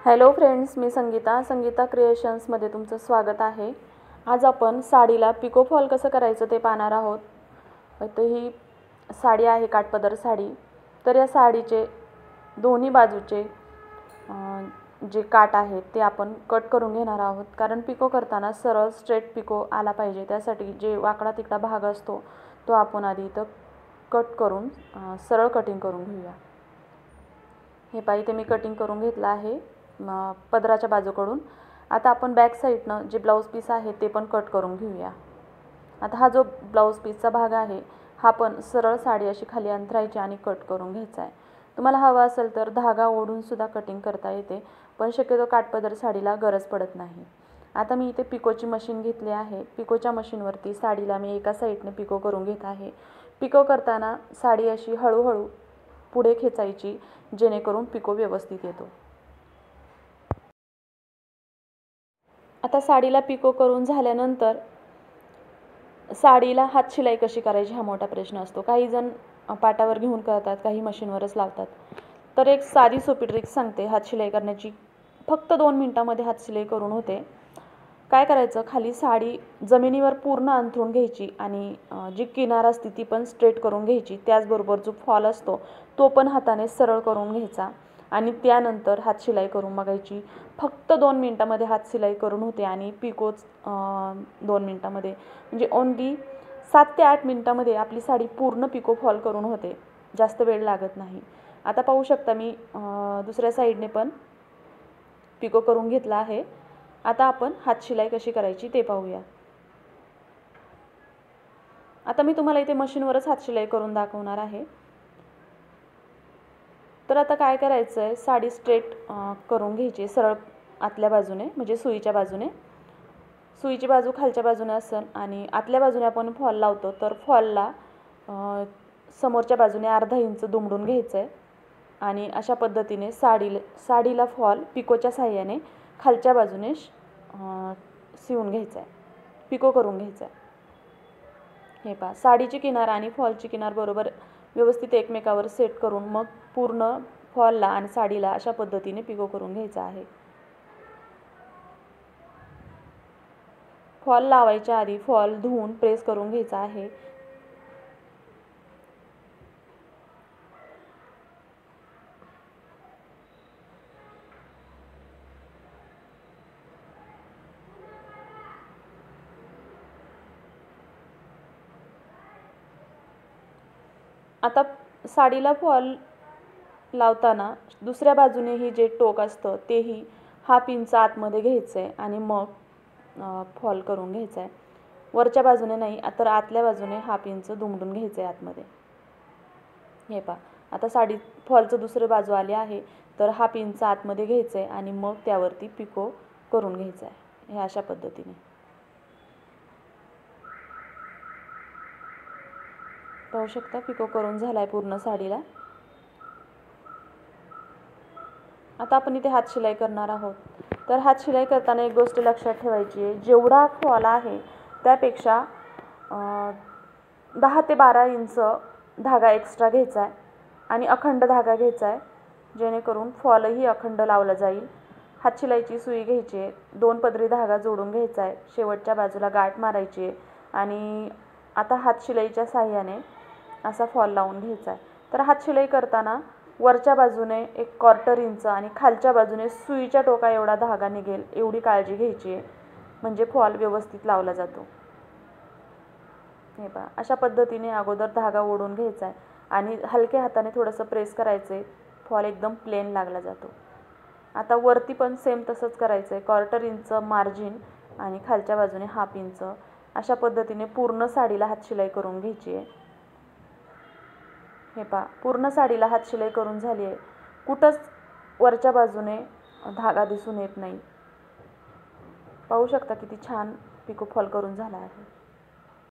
Hello friends, मी संगीता क्रिएशन्समध्ये तुमचं स्वागत आहे। आज आपण साडीला पिको फॉल कसं करायचं ते पाहणार आहोत। तर ही साडी आहे काठपदर साडी। तर या साडीचे दोन्ही बाजूचे जे काठ आहेत ते आपण कट करून घेणार आहोत, कारण पिको करताना सरळ स्ट्रेट पिको आला पाहिजे। त्यासाठी जे वाकडा तिकडा भाग असतो तो आपण आधी इथं कट करून सरळ कटिंग करून घेऊया। हे पाहिजे ते मी कटिंग करून घेतलं आहे पदराच्या बाजूकडून। आता आपण बॅक साइडनं जे ब्लाउज पीस आहे ते पण कट करून घेऊया। आता हा जो ब्लाउज पीसचा भाग आहे हा पण सरळ साडी अशी खाली अंतरायची आणि कट करून घ्यायचा आहे। तुम्हाला हवा असेल तर धागा ओढून सुद्धा कटिंग करता येते, पण शक्यतो काठपदर साडीला गरज पडत नाही। आता मी इथे पिकोची मशीन घेतली आहे। पिकोच्या मशीनवरती साडीला मी एका साइडने पिको करून घेत आहे। पिको करताना साडी अशी हळूहळू पुढे खेचायची, जेणेकरून पिको व्यवस्थित येतो। आता साडीला पिको करून झाल्यानंतर साडीला हात शिलाई कशी करायची हा मोठा प्रश्न असतो। काही जण पाटावर घेऊन करतात, काही मशीनवरच लावतात। तर एक साधी सोपी ट्रिक सांगते हात शिलाई करण्याची। फक्त 2 मिनिटांमध्ये हात शिलाई करून होते। काय करायचं, खाली साडी जमिनीवर पूर्ण अंथरून घ्यायची आणि जी किनार असते ती पण स्ट्रेट करून घ्यायची। त्याचबरोबर जो फॉल असतो तो पण हाताने सरळ करून घ्यायचा आणि त्यानंतर हात शिलाई करून बघायची। फक्त 2 मिनिटांमध्ये हात शिलाई करून होते आणि पिकोच 2 मिनिटांमध्ये, म्हणजे ओन्ली 7 ते 8 मिनिटांमध्ये आपली साडी पूर्ण पिको फॉल करून होते। जास्त वेळ लागत नाही। आता पाहू शकता मी दुसऱ्या साइडने पण पिको करून घेतला आहे। आता आपण हात शिलाई कशी करायची ते पाहूया। आता मी तुम्हाला इथे मशीनवरच हात शिलाई करून दाखवणार आहे। तर आता काय करायचं आहे, साडी स्ट्रेट करून घ्यायची सरळ आतल्या बाजूने, म्हणजे सुईच्या बाजूने। सुईची बाजू खालच्या बाजूने असेल आणि आतल्या बाजूने आपण फॉल लावतो, तर फॉलला समोरच्या बाजूने अर्धा इंच दुमडून घ्यायचं आहे आणि अशा पद्धतीने साडीला फॉल पिकोच्या साहाय्याने खालच्या बाजूने शिवून घ्यायचा आहे, पिको करून घ्यायचा आहे। हे पहा, साडीची किनार आणि फॉलची किनार बरोबर व्यवस्थित एकमेकावर सेट करून मग पूर्ण फॉलला आणि साडीला अशा पद्धतीने पिको करून घ्यायचा आहे। फॉल लावायच्या आधी फॉल धुवून प्रेस करून घ्यायचा आहे। आता साडीला फॉल लावताना दुसऱ्या बाजूने ही जे टोक असतं तेही 1/2 इंच आतमध्ये घ्यायचं आहे आणि मग फॉल करून घ्यायचा आहे। वरच्या बाजूने नाही, तर आतल्या बाजूने 1/2 इंच दुमडून घ्यायचं आहे आतमध्ये। हे पहा, आता साडी फॉलचं दुसरी बाजू आली आहे, तर 1/2 इंच आतमध्ये घ्यायचं आहे आणि मग त्यावरती पिको करून घ्यायचं आहे। हे अशा पद्धतीने पाहू शकता पिको करून झालाय पूर्ण साडीला। आता आपण इथे हात शिलाई करणार आहोत। तर हात शिलाई करताना एक गोष्ट लक्षात ठेवायची आहे, जेवढा फॉल आहे त्यापेक्षा 10 ते 12 इंच धागा एक्स्ट्रा घ्यायचा आहे आणि अखंड धागा घ्यायचा आहे, जेणेकरून फॉलही अखंड लावला जाईल। हात शिलाईची सुई घ्यायची आहे, 2 पदरी धागा जोडून घ्यायचा आहे, शेवटच्या बाजूला गाठ मारायची आहे आणि आता हात शिलाईच्या साहाय्याने असा फॉल लावून घ्यायचा आहे। तर हात शिलाई करताना वरच्या बाजूने 1/4 इंच आणि खालच्या बाजूने सुईच्या टोका एवढा धागा निघेल एवढी काळजी घ्यायची आहे, म्हणजे फॉल व्यवस्थित लावला जातो। हे पहा, अशा पद्धतीने अगोदर धागा ओढून घ्यायचा आहे आणि हलक्या हाताने थोडंसं प्रेस करायचं आहे, फॉल एकदम प्लेन लागला जातो। आता वरती पण सेम तसंच करायचं आहे, 1/4 इंच मार्जिन आणि खालच्या बाजूने 1/2 इंच अशा पद्धतीने पूर्ण साडीला हात शिलाई करून घ्यायची आहे। हे पहा, पूर्ण साडीला हात शिलाई करून झाली आहे, कुठंच वरच्या बाजूने धागा दिसून येत नाही। पाहू शकता किती छान पिको फॉल करून झाला आहे।